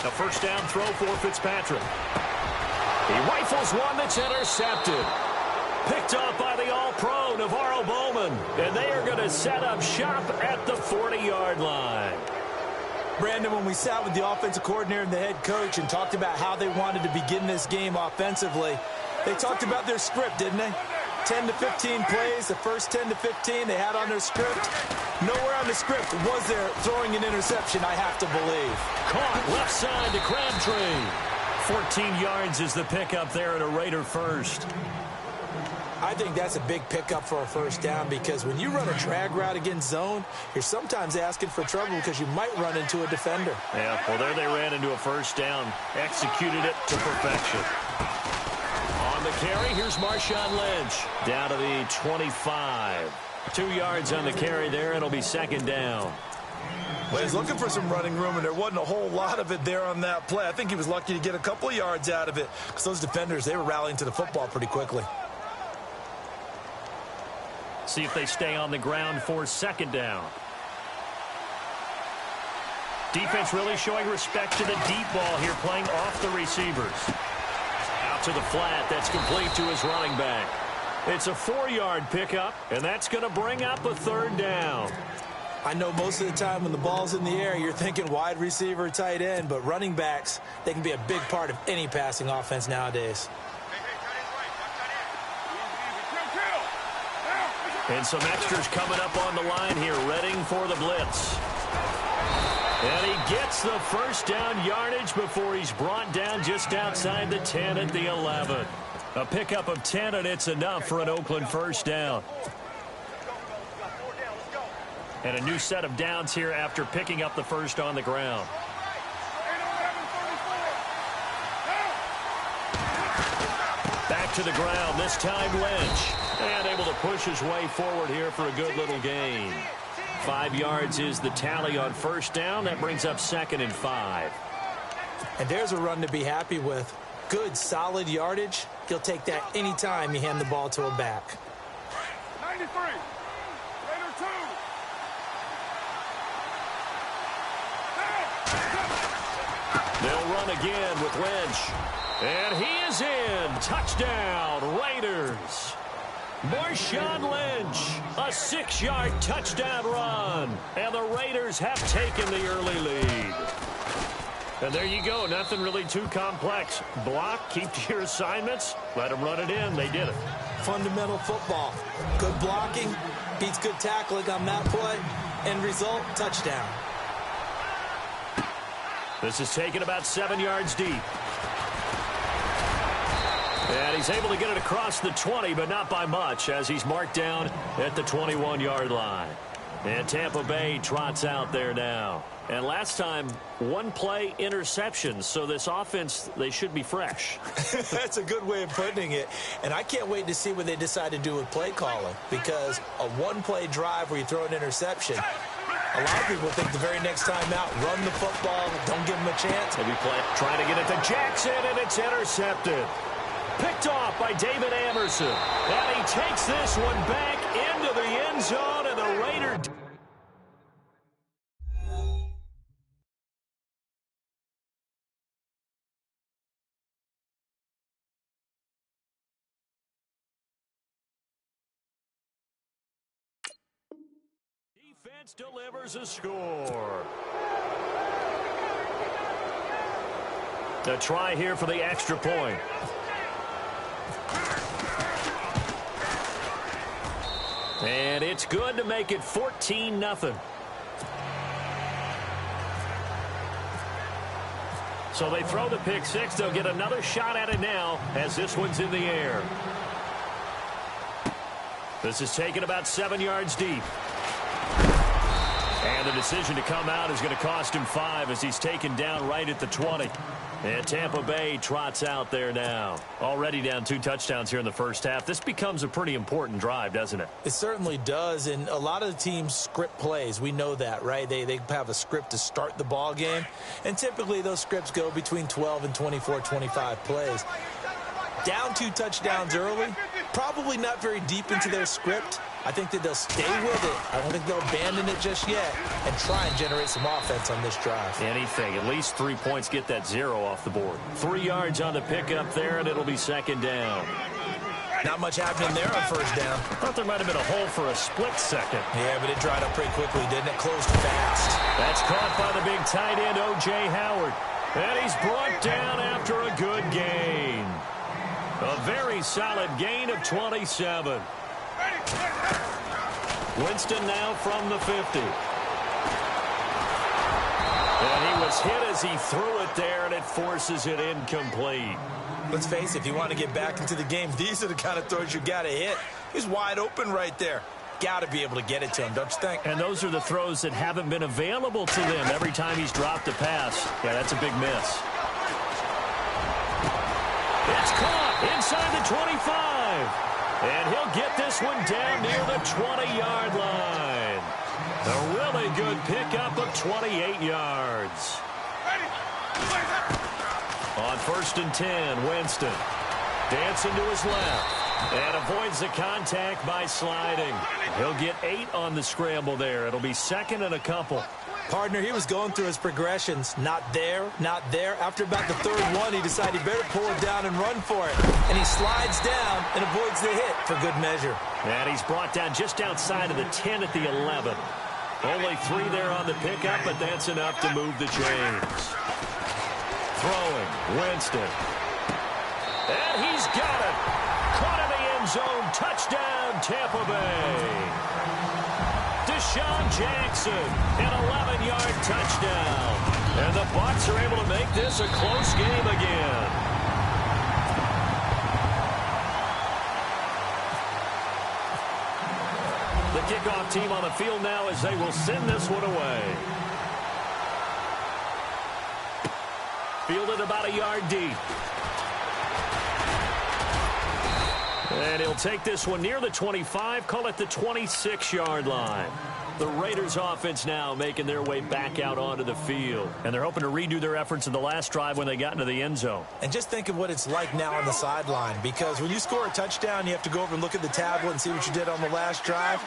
A first down throw for Fitzpatrick. He rifles one that's intercepted. Picked off by the All-Pro, Navarro Bowman. And they are going to set up shop at the 40-yard line. Brandon, when we sat with the offensive coordinator and the head coach and talked about how they wanted to begin this game offensively, they talked about their script, didn't they? 10 to 15 plays, the first 10 to 15 they had on their script. Nowhere on the script was there throwing an interception, I have to believe. Caught left side to Crabtree. 14 yards is the pickup there at a Raider first. I think that's a big pickup for a first down because when you run a drag route against zone, you're sometimes asking for trouble because you might run into a defender. Yeah, well, there they ran into a first down. Executed it to perfection. On the carry, here's Marshawn Lynch. Down to the 25. 2 yards on the carry there. It'll be second down. Well, he's looking for some running room, and there wasn't a whole lot of it there on that play. I think he was lucky to get a couple of yards out of it because those defenders, they were rallying to the football pretty quickly. See if they stay on the ground for second down. Defense really showing respect to the deep ball here, playing off the receivers. Out to the flat. That's complete to his running back. It's a 4-yard pickup, and that's going to bring up a third down. I know most of the time when the ball's in the air, you're thinking wide receiver, tight end, but running backs, they can be a big part of any passing offense nowadays. And some extras coming up on the line here, readying for the blitz. And he gets the first down yardage before he's brought down just outside the 10 at the 11. A pickup of 10, and it's enough for an Oakland first down. And a new set of downs here after picking up the first on the ground. Back to the ground, this time Lynch. And able to push his way forward here for a good little gain. 5 yards is the tally on first down. That brings up 2nd and 5. And there's a run to be happy with. Good, solid yardage. He'll take that anytime you hand the ball to a back. 93. Raider 2. They'll run again with Lynch. And he is in. Touchdown, Raiders. Marshawn Lynch, a 6-yard touchdown run. And the Raiders have taken the early lead. And there you go. Nothing really too complex. Block, keep to your assignments, let them run it in. They did it. Fundamental football. Good blocking, beats good tackling on that play. End result, touchdown. This is taken about 7 yards deep. And he's able to get it across the 20, but not by much, as he's marked down at the 21-yard line. And Tampa Bay trots out there now. And last time, one-play interceptions, so this offense, they should be fresh. That's a good way of putting it. And I can't wait to see what they decide to do with play calling, because a one-play drive where you throw an interception, a lot of people think the very next time out, run the football, don't give them a chance. Maybe play, trying to get it to Jackson, and it's intercepted. Picked off by David Amerson. And he takes this one back into the end zone, and the Raiders. Defense delivers a score. The try here for the extra point. And it's good to make it 14-0. So they throw the pick six. They'll get another shot at it now as this one's in the air. This is taken about 7 yards deep. And the decision to come out is going to cost him 5 as he's taken down right at the 20. And Tampa Bay trots out there now. Already down 2 touchdowns here in the first half. This becomes a pretty important drive, doesn't it? It certainly does. And a lot of the teams script plays. We know that, right? They have a script to start the ball game. And typically those scripts go between 12 and 24, 25 plays. Down 2 touchdowns early, Probably not very deep into their script. I think that they'll stay with it. I don't think they'll abandon it just yet and try and generate some offense on this drive. Anything. At least 3 points, get that 0 off the board. 3 yards on the pickup there, and it'll be second down. Not much happening there on first down. Thought there might have been a hole for a split second. Yeah, but it dried up pretty quickly, didn't it? Closed fast. That's caught by the big tight end, O.J. Howard. And he's brought down after a good gain. A very solid gain of 27. Winston now from the 50. And he was hit as he threw it there, and it forces it incomplete. Let's face it, if you want to get back into the game, these are the kind of throws you got to hit. He's wide open right there. Got to be able to get it to him, don't you think? And those are the throws that haven't been available to them every time he's dropped a pass. Yeah, that's a big miss. It's caught inside the 25. And he'll get this one down near the 20-yard line. A really good pickup of 28 yards. On 1st and 10, Winston dancing to his left and avoids the contact by sliding. He'll get 8 on the scramble there. It'll be second and a couple. Partner, he was going through his progressions. Not there, not there. After about the third one, he decided he better pull it down and run for it. And he slides down and avoids the hit for good measure. And he's brought down just outside of the 10 at the 11. Only 3 there on the pickup, but that's enough to move the chains. Throwing, Winston. And he's got it. Caught in the end zone. Touchdown, Tampa Bay. Deshaun Jackson, an 11-yard touchdown. And the Bucs are able to make this a close game again. The kickoff team on the field now as they will send this one away. Fielded about a yard deep. And he'll take this one near the 25, call it the 26-yard line. The Raiders offense now making their way back out onto the field. And they're hoping to redo their efforts in the last drive when they got into the end zone. And just think of what it's like now on the sideline, because when you score a touchdown, you have to go over and look at the tablet and see what you did on the last drive.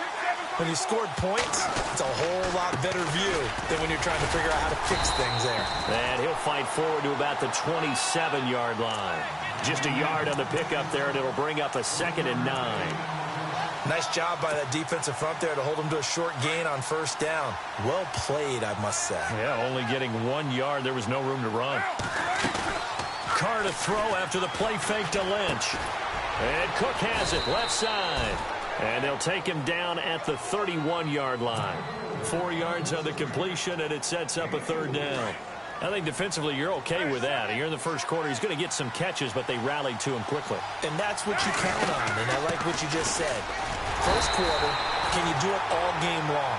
When you scored points, it's a whole lot better view than when you're trying to figure out how to fix things there. And he'll fight forward to about the 27-yard line. Just a yard on the pickup there, and it'll bring up a 2nd and 9. Nice job by that defensive front there to hold him to a short gain on first down. Well played, I must say. Yeah, only getting 1 yard. There was no room to run. Carr to throw after the play fake to Lynch. And Cook has it left side. And they'll take him down at the 31-yard line. 4 yards on the completion, and it sets up a 3rd down. I think defensively you're okay with that. Here in the first quarter, he's going to get some catches, but they rallied to him quickly. And that's what you count on, and I like what you just said. First quarter, can you do it all game long?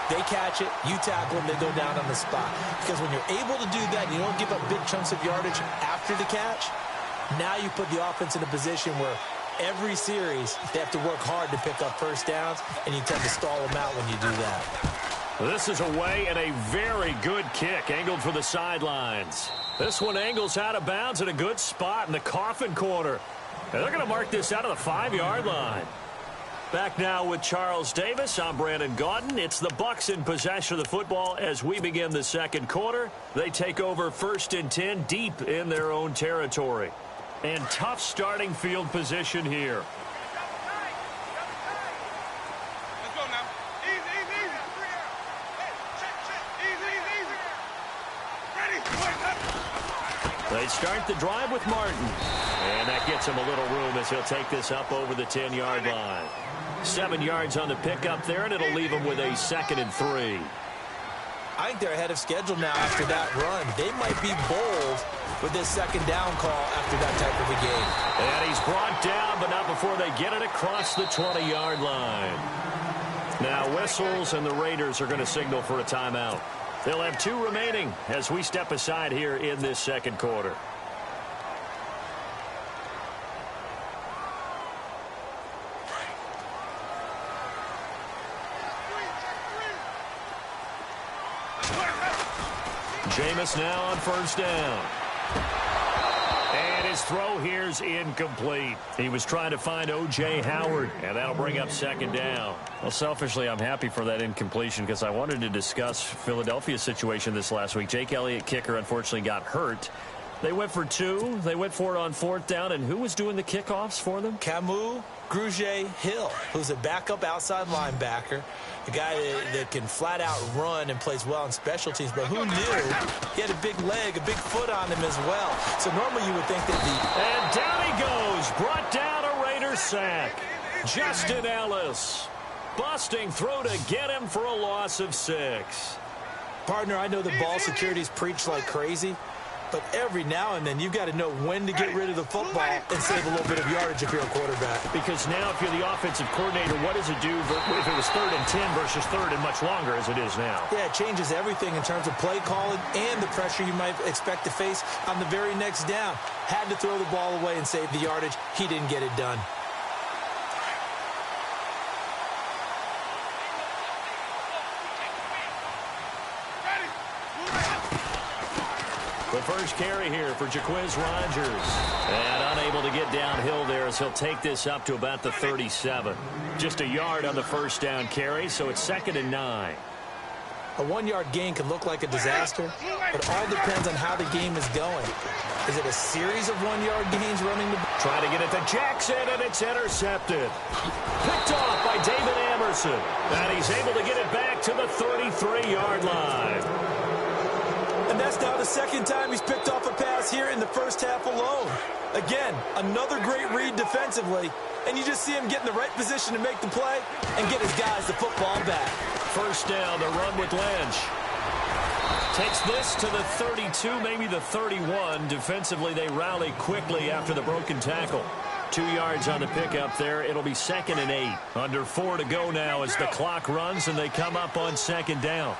They catch it, you tackle them, they go down on the spot. Because when you're able to do that, you don't give up big chunks of yardage after the catch, now you put the offense in a position where every series they have to work hard to pick up first downs, and you tend to stall them out when you do that. This is away and a very good kick, angled for the sidelines. This one angles out of bounds at a good spot in the coffin corner. And they're going to mark this out of the 5-yard line. Back now with Charles Davis. I'm Brandon Gaudin. It's the Bucs in possession of the football as we begin the second quarter. They take over 1st and 10 deep in their own territory. And tough starting field position here. They start the drive with Martin. And that gets him a little room as he'll take this up over the 10-yard line. 7 yards on the pickup there, and it'll leave him with a 2nd and 3. I think they're ahead of schedule now after that run. They might be bold with this 2nd down call after that type of a game. And he's brought down, but not before they get it across the 20-yard line. Now whistles, and the Raiders are going to signal for a timeout. They'll have 2 remaining as we step aside here in this second quarter. Jameis now on 1st down. And His throw here's incomplete. He was trying to find O.J. Howard, and that'll bring up second down. Well, selfishly, I'm happy for that incompletion because I wanted to discuss Philadelphia's situation this last week. Jake Elliott, kicker, unfortunately got hurt. They went for two. They went for it on fourth down. And who was doing the kickoffs for them? Camus Grugier-Hill, who's a backup outside linebacker, a guy that can flat-out run and plays well in special teams. But who knew he had a big leg, a big foot on him as well. So normally you would think that And down he goes. Brought down a Raiders sack. Justin Ellis busting through to get him for a loss of 6. Partner, I know the ball security's preached like crazy, but every now and then you've got to know when to get rid of the football and save a little bit of yardage if you're a quarterback. Because now if you're the offensive coordinator, what does it do if it was 3rd and 10 versus 3rd and much longer as it is now? Yeah, it changes everything in terms of play calling and the pressure you might expect to face on the very next down. Had to throw the ball away and save the yardage. He didn't get it done. The first carry here for Jaquiz Rogers. And unable to get downhill there as he'll take this up to about the 37. Just a yard on the first down carry, so it's 2nd and 9. A 1-yard gain can look like a disaster, but all depends on how the game is going. Is it a series of 1-yard gains running the ball? Trying to get it to Jackson, and it's intercepted. Picked off by David Amerson. And he's able to get it back to the 33-yard line. And that's now the second time he's picked off a pass here in the first half alone. Again, another great read defensively, and you just see him get in the right position to make the play and get his guys the football back. First down, the run with Lynch. Takes this to the 32, maybe the 31. Defensively, they rally quickly after the broken tackle. 2 yards on the pickup there. It'll be 2nd and 8. Under 4 to go now as the clock runs, and they come up on 2nd down.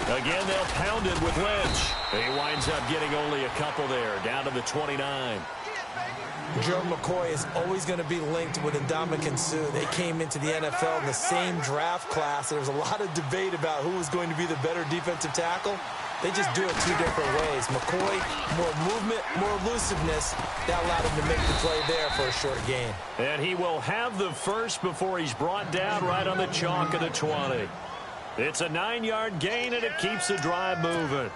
Again, they'll pound it with Lynch. He winds up getting only a couple there, down to the 29. Joe McCoy is always going to be linked with Ndamukong Suh. They came into the NFL in the same draft class. There was a lot of debate about who was going to be the better defensive tackle. They just do it 2 different ways. McCoy, more movement, more elusiveness. That allowed him to make the play there for a short gain. And he will have the first before he's brought down right on the chalk of the 20. It's a 9-yard gain, and it keeps the drive moving.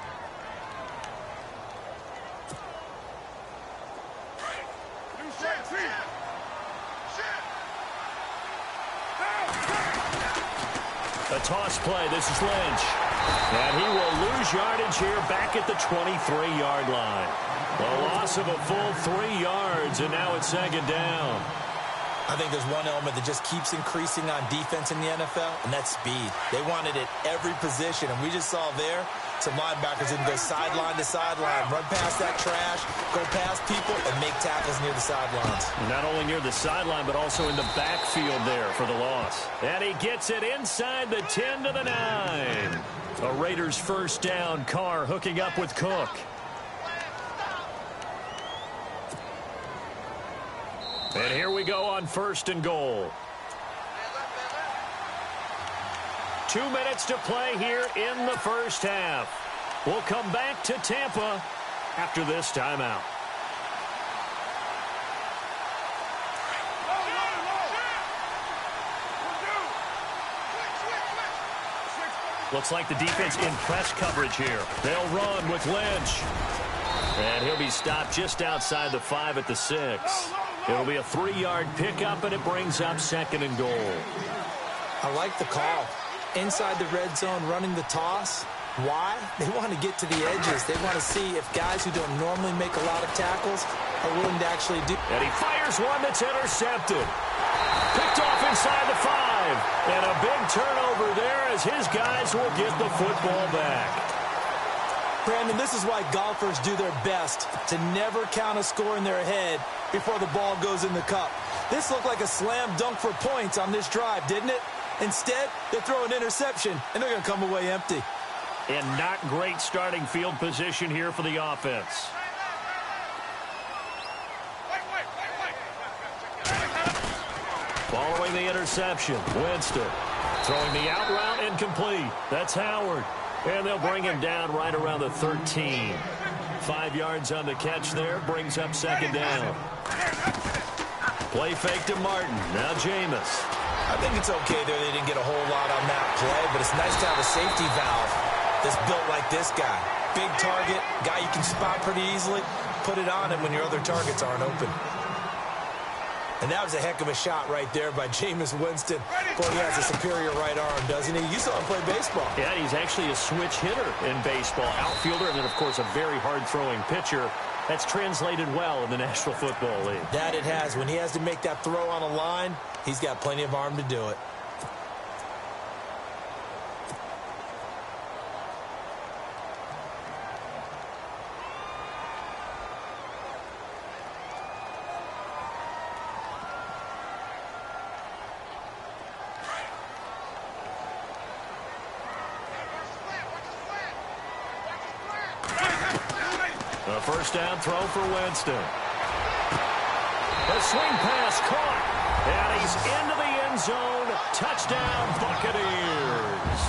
A toss play. This is Lynch. And he will lose yardage here back at the 23-yard line. A loss of a full 3 yards, and now it's 2nd down. I think there's one element that just keeps increasing on defense in the NFL, and that's speed. They want it at every position, and we just saw there some linebackers who can go sideline to sideline, run past that trash, go past people, and make tackles near the sidelines. Not only near the sideline, but also in the backfield there for the loss. And he gets it inside the 10 to the 9. A Raiders first down. Carr hooking up with Cook. And here we go on 1st and goal. 2 minutes to play here in the first half. We'll come back to Tampa after this timeout. Looks like the defense in press coverage here. They'll run with Lynch. And he'll be stopped just outside the 5 at the 6. It'll be a 3-yard pickup, and it brings up 2nd and goal. I like the call. Inside the red zone, running the toss. Why? They want to get to the edges. They want to see if guys who don't normally make a lot of tackles are willing to actually do. And he fires one that's intercepted. Picked off inside the 5. And a big turnover there as his guys will get the football back. Brandon, this is why golfers do their best to never count a score in their head before the ball goes in the cup. This looked like a slam dunk for points on this drive, didn't it? Instead, they throw an interception, and they're going to come away empty. And not great starting field position here for the offense. Following the interception, Winston throwing the out route incomplete. That's Howard. And they'll bring him down right around the 13. 5 yards on the catch there. Brings up second down. Play fake to Martin. Now Jameis. I think it's okay there. They didn't get a whole lot on that play, but it's nice to have a safety valve that's built like this guy. Big target, guy you can spot pretty easily. Put it on him when your other targets aren't open. And that was a heck of a shot right there by Jameis Winston. Boy, he has a superior right arm, doesn't he? You saw him play baseball. Yeah, he's actually a switch hitter in baseball. Outfielder, and then, of course, a very hard-throwing pitcher. That's translated well in the National Football League. That it has. When he has to make that throw on a line, he's got plenty of arm to do it. A first down throw for Winston. The swing pass caught. And he's into the end zone. Touchdown, Buccaneers.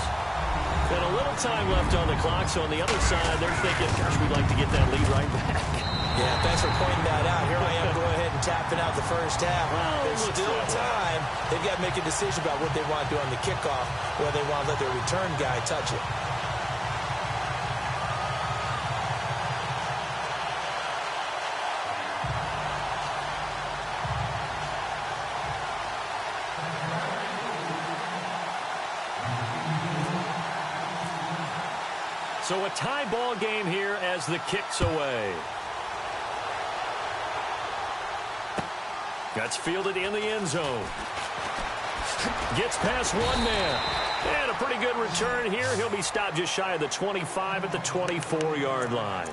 And a little time left on the clock, so on the other side, they're thinking, gosh, we'd like to get that lead right back. Yeah, thanks for pointing that out. Here I am going ahead and tapping out the first half. Well, there's still time. They've got to make a decision about what they want to do on the kickoff, whether they want to let their return guy touch it. So a tie ball game here as the kick's away. That's fielded in the end zone. Gets past one man. And a pretty good return here. He'll be stopped just shy of the 25 at the 24-yard line.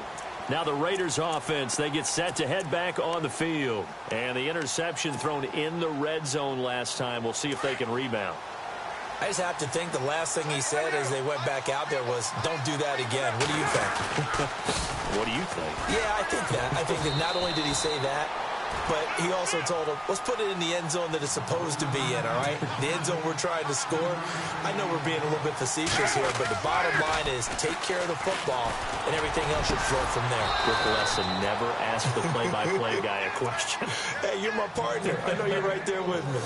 Now the Raiders offense, they get set to head back on the field. And the interception thrown in the red zone last time. We'll see if they can rebound. I just have to think the last thing he said as they went back out there was, don't do that again. What do you think? What do you think? Yeah, I think that. I think that not only did he say that, but he also told him, let's put it in the end zone that it's supposed to be in, all right? The end zone we're trying to score. I know we're being a little bit facetious here, but the bottom line is take care of the football, and everything else should flow from there. Good lesson. Never ask the play-by-play guy a question. Hey, you're my partner. I know you're right there with me.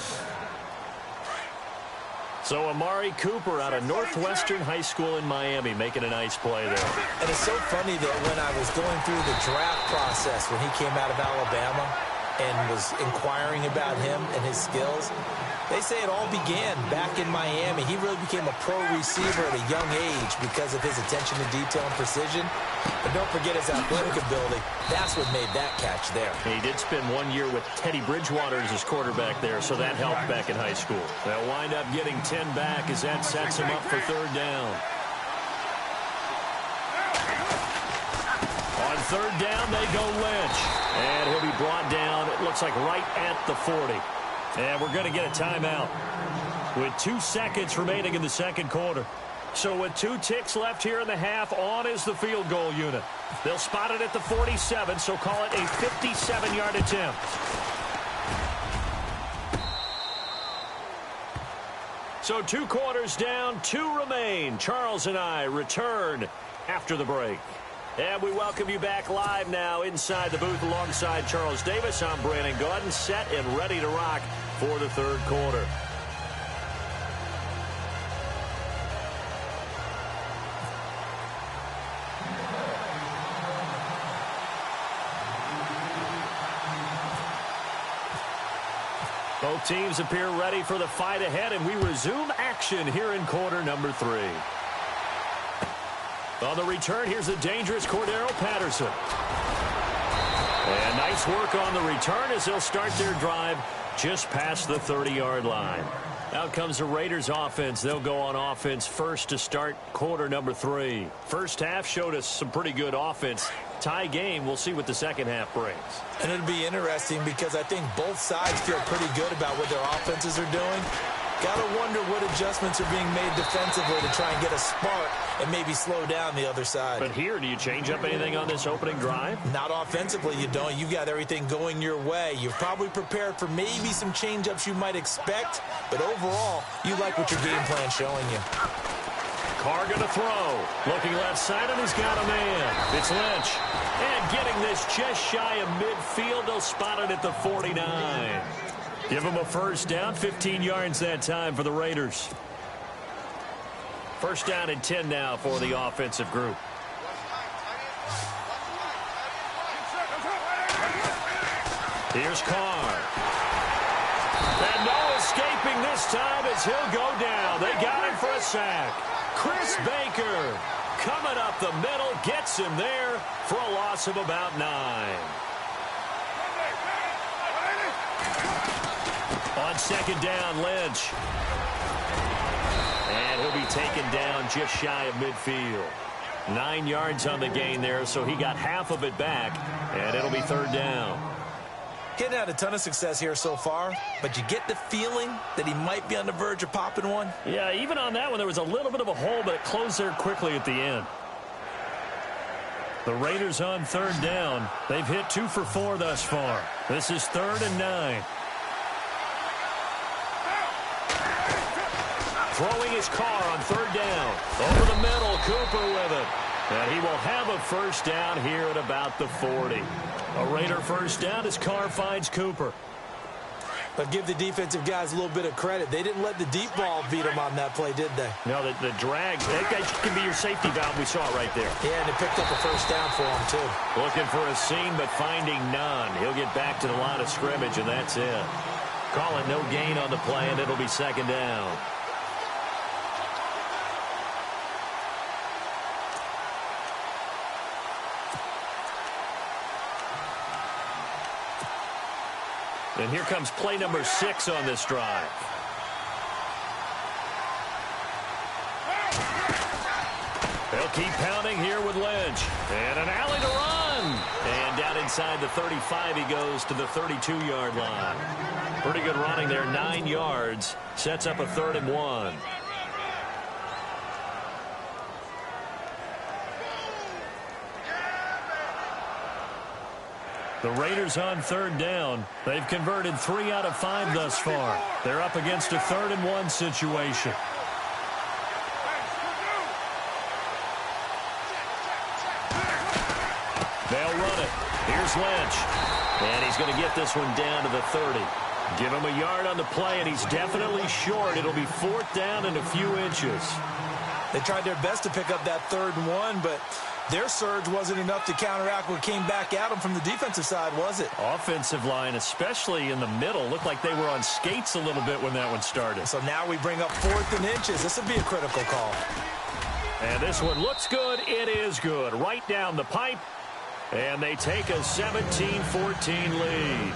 So Amari Cooper out of Northwestern High School in Miami making a nice play there. And it's so funny that when I was going through the draft process when he came out of Alabama and was inquiring about him and his skills, they say it all began back in Miami. He really became a pro receiver at a young age because of his attention to detail and precision. But don't forget his athletic ability. That's what made that catch there. He did spend 1 year with Teddy Bridgewater as his quarterback there, so that helped back in high school. They'll wind up getting 10 back as that sets him up for third down. On third down, they go Lynch. And he'll be brought down, it looks like right at the 40. And we're going to get a timeout with 2 seconds remaining in the second quarter. So with 2 ticks left here in the half, on is the field goal unit. They'll spot it at the 47, so call it a 57-yard attempt. So 2 quarters down, 2 remain. Charles and I return after the break. And we welcome you back live now inside the booth alongside Charles Davis. I'm Brandon Gaudin, set and ready to rock for the third quarter. Both teams appear ready for the fight ahead, and we resume action here in quarter number 3. On the return, here's the dangerous Cordero Patterson. And nice work on the return as they'll start their drive just past the 30-yard line. Out comes the Raiders offense. They'll go on offense first to start quarter number 3. First half showed us some pretty good offense. Tie game. We'll see what the second half brings. And it'll be interesting because I think both sides feel pretty good about what their offenses are doing. Got to wonder what adjustments are being made defensively to try and get a spark and maybe slow down the other side. But here, do you change up anything on this opening drive? Not offensively, you don't. You've got everything going your way. You're probably prepared for maybe some change-ups you might expect, but overall, you like what your game plan's showing you. Carr going to throw. Looking left side, and he's got a man. It's Lynch. And getting this just shy of midfield. They'll spot it at the 49. Give him a first down. 15 yards that time for the Raiders. First down and 10 now for the offensive group. Here's Carr. And no escaping this time as he'll go down. They got him for a sack. Chris Baker coming up the middle, gets him there for a loss of about 9. On second down, Lynch. And he'll be taken down just shy of midfield. 9 yards on the gain there, so he got half of it back, and it'll be third down. Getting had a ton of success here so far, but you get the feeling that he might be on the verge of popping one. Yeah, even on that one, there was a little bit of a hole, but it closed there quickly at the end. The Raiders on third down. They've hit 2 for 4 thus far. This is 3rd and 9. Throwing his Carr on third down. Over the middle, Cooper with it. And he will have a first down here at about the 40. A Raider first down as Carr finds Cooper. But give the defensive guys a little bit of credit. They didn't let the deep ball beat them on that play, did they? No, the drag, that guy can be your safety valve. We saw it right there. Yeah, and it picked up a first down for him, too. Looking for a seam, but finding none. He'll get back to the line of scrimmage, and that's it. Call it no gain on the play, and it'll be second down. And here comes play number 6 on this drive. They'll keep pounding here with Lynch. And an alley to run. And down inside the 35, he goes to the 32-yard line. Pretty good running there, 9 yards. Sets up a 3rd and 1. The Raiders on third down. They've converted 3 out of 5 thus far. They're up against a 3rd and 1 situation. They'll run it. Here's Lynch. And he's going to get this one down to the 30. Give him a yard on the play, and he's definitely short. It'll be 4th down and a few inches. They tried their best to pick up that 3rd and 1, but their surge wasn't enough to counteract what came back at them from the defensive side, was it? Offensive line, especially in the middle, looked like they were on skates a little bit when that one started. So now we bring up 4th and inches. This would be a critical call. And this one looks good. It is good. Right down the pipe. And they take a 17-14 lead.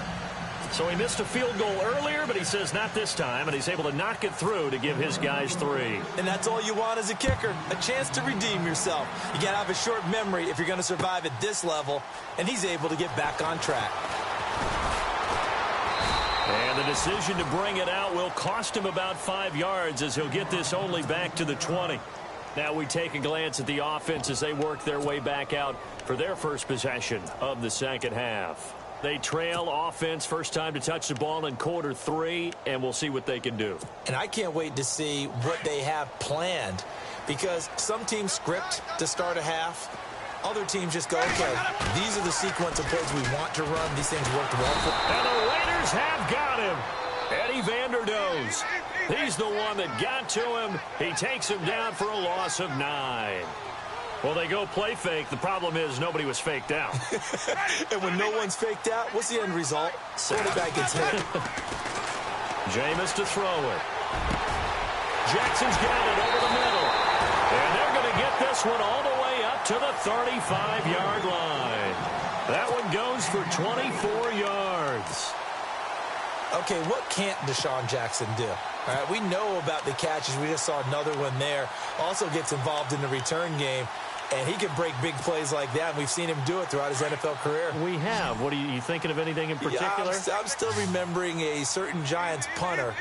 So he missed a field goal earlier, but he says not this time, and he's able to knock it through to give his guys 3. And that's all you want as a kicker, a chance to redeem yourself. You got to have a short memory if you're going to survive at this level, and he's able to get back on track. And the decision to bring it out will cost him about 5 yards as he'll get this only back to the 20. Now we take a glance at the offense as they work their way back out for their first possession of the second half. They trail offense, first time to touch the ball in quarter 3, and we'll see what they can do. And I can't wait to see what they have planned, because some teams script to start a half. Other teams just go, okay, these are the sequence of plays we want to run. These things worked well for them. And the Raiders have got him. Eddie Vanderdoes. He's the one that got to him. He takes him down for a loss of 9. Well, they go play fake. The problem is nobody was faked out. And when no one's faked out, what's the end result? Quarterback gets hit. Jameis to throw it. Jackson's got it over the middle. And they're going to get this one all the way up to the 35-yard line. That one goes for 24 yards. Okay, what can't Deshaun Jackson do? All right, we know about the catches. We just saw another one there. Also gets involved in the return game. And he can break big plays like that. And we've seen him do it throughout his NFL career. We have. What are you thinking of anything in particular? Yeah, I'm still remembering a certain Giants punter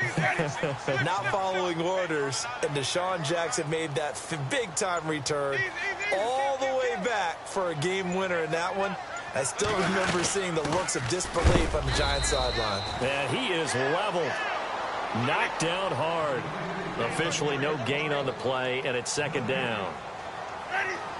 not following orders. And Deshaun Jackson made that big-time return all the way back for a game winner in that one. I still remember seeing the looks of disbelief on the Giants sideline. And he is level. Knocked down hard. Officially no gain on the play, and it's second down.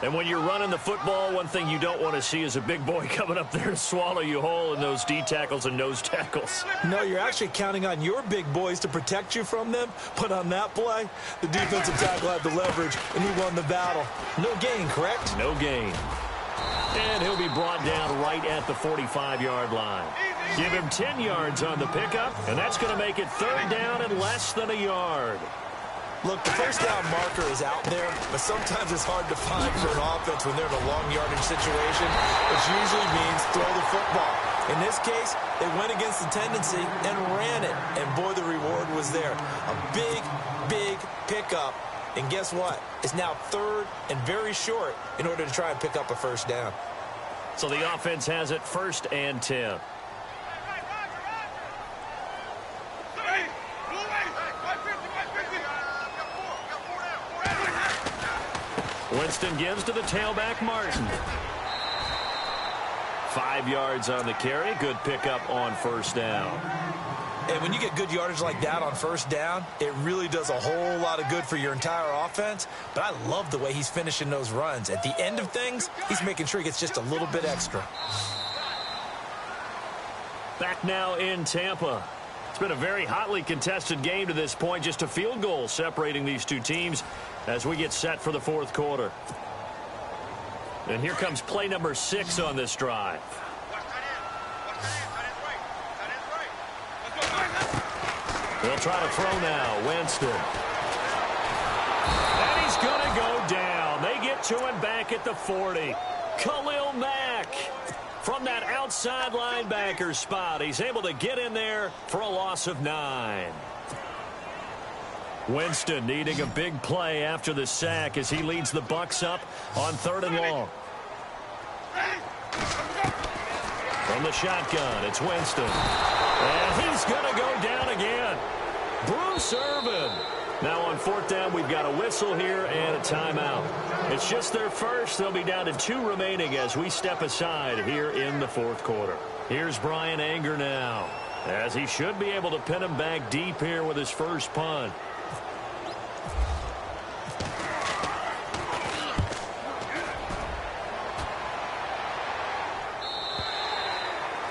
And when you're running the football, one thing you don't want to see is a big boy coming up there to swallow you whole in those D tackles and nose tackles. No, you're actually counting on your big boys to protect you from them. But on that play, the defensive tackle had the leverage, and he won the battle. No gain, correct? No gain. And he'll be brought down right at the 45-yard line. Give him 10 yards on the pickup, and that's going to make it third down and less than a yard. Look, the first down marker is out there, but sometimes it's hard to find for an offense when they're in a long yardage situation, which usually means throw the football. In this case, they went against the tendency and ran it, and boy, the reward was there. A big, big pickup, and guess what? It's now third and very short in order to try and pick up a first down. So the offense has it first and 10. Winston gives to the tailback, Martin. 5 yards on the carry. Good pickup on first down. And when you get good yardage like that on first down, it really does a whole lot of good for your entire offense. But I love the way he's finishing those runs. At the end of things, he's making sure he gets just a little bit extra. Back now in Tampa. It's been a very hotly contested game to this point. Just a field goal separating these two teams as we get set for the fourth quarter. And here comes play number 6 on this drive. They'll try to throw now. Winston. And he's going to go down. They get to him back at the 40. Khalil Mack. From that outside linebacker spot, he's able to get in there for a loss of 9. Winston needing a big play after the sack as he leads the Bucs up on 3rd and long. From the shotgun, it's Winston. And he's going to go down again. Bruce Irvin. Now on 4th down, we've got a whistle here and a timeout. It's just their first. They'll be down to 2 remaining as we step aside here in the 4th quarter. Here's Brian Anger now, as he should be able to pin him back deep here with his first punt.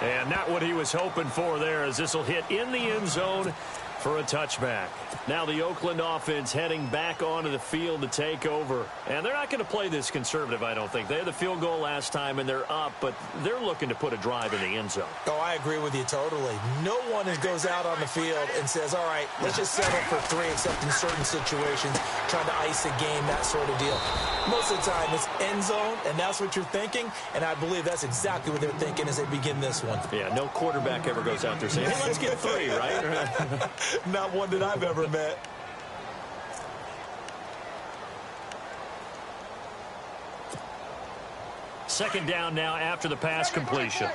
And not what he was hoping for there, as this will hit in the end zone for a touchback. Now the Oakland offense heading back onto the field to take over. And they're not going to play this conservative, I don't think. They had the field goal last time, and they're up, but they're looking to put a drive in the end zone. Oh, I agree with you totally. No one goes out on the field and says, all right, let's just settle for 3, except in certain situations, trying to ice a game, that sort of deal. Most of the time, it's end zone, and that's what you're thinking, and I believe that's exactly what they're thinking as they begin this one. Yeah, no quarterback ever goes out there saying, hey, let's get 3, right? Not one that I've ever met. Second down now after the pass completion.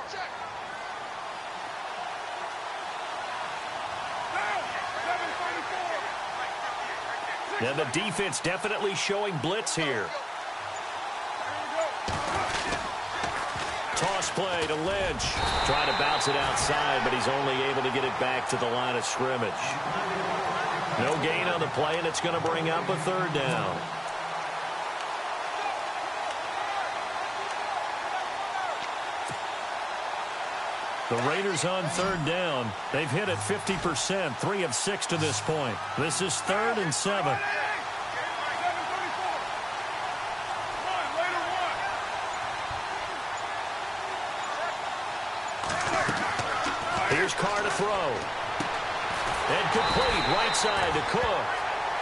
Now the defense definitely showing blitz here. Toss play to Lynch. Trying to bounce it outside, but he's only able to get it back to the line of scrimmage. No gain on the play, and it's going to bring up a 3rd down. The Raiders on 3rd down. They've hit it 50%, 3 of 6 to this point. This is 3rd and 7. Here's Carr to throw. And complete right side to Cook.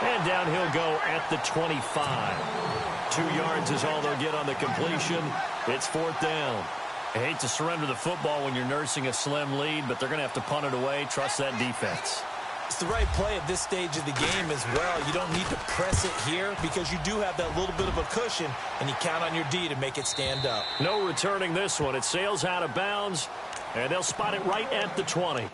And down he'll go at the 25. 2 yards is all they'll get on the completion. It's 4th down. I hate to surrender the football when you're nursing a slim lead, but they're going to have to punt it away. Trust that defense. It's the right play at this stage of the game as well. You don't need to press it here because you do have that little bit of a cushion, and you count on your D to make it stand up. No returning this one. It sails out of bounds, and they'll spot it right at the 20.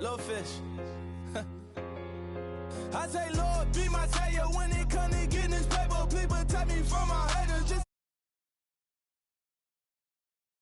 Little fish. I say, Lord, be my savior when it comes to getting this paper. Please protect me from my haters. Just